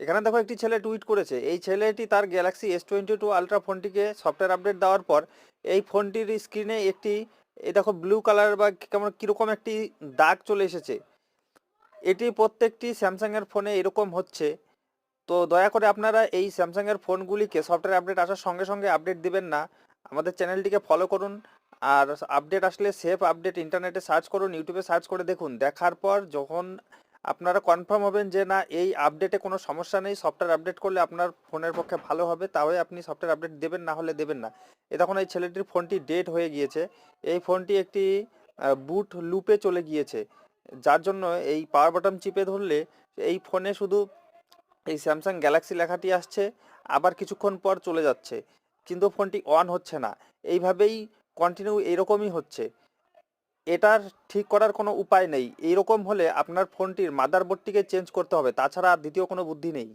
এখানে দেখো একটি ছেলে টুইট করেছে, এই ছেলেটি তার গ্যালাক্সি S22 আলট্রা ফোনটিকে সফটওয়্যার আপডেট দেওয়ার পর এই ফোনটির স্ক্রিনে একটি, এই দেখো ব্লু কালার বা কেমন কীরকম একটি দাগ চলে এসেছে। এটি প্রত্যেকটি স্যামসাংয়ের ফোনে এরকম হচ্ছে। তো দয়া করে আপনারা এই স্যামসাংয়ের ফোনগুলিকে সফটওয়্যার আপডেট আসার সঙ্গে সঙ্গে আপডেট দিবেন না। আমাদের চ্যানেলটিকে ফলো করুন, আর আপডেট আসলে সেফ আপডেট ইন্টারনেটে সার্চ করুন, ইউটিউবে সার্চ করে দেখুন। দেখার পর যখন আপনারা কনফার্ম হবেন যে না এই আপডেটে কোনো সমস্যা নেই, সফটওয়্যার আপডেট করলে আপনার ফোনের পক্ষে ভালো হবে, তাহলে আপনি সফটওয়্যার আপডেট দেবেন, না হলে দেবেন না। এ তখন এই ছেলেটির ফোনটি ডেড হয়ে গিয়েছে। এই ফোনটি একটি বুট লুপে চলে গিয়েছে, যার জন্য এই পাওয়ার বাটন চিপে ধরলে এই ফোনে শুধু এই স্যামসাং গ্যালাক্সি লেখাটি আসছে, আবার কিছুক্ষণ পর চলে যাচ্ছে, কিন্তু ফোনটি অন হচ্ছে না। এইভাবেই কন্টিনিউ এরকমই হচ্ছে। এটার ঠিক করার কোনো উপায় নেই। এইরকম হলে আপনার ফোনটির মাদারবোর্ডটিকে চেঞ্জ করতে হবে, তাছাড়া আর দ্বিতীয় কোনো বুদ্ধি নেই।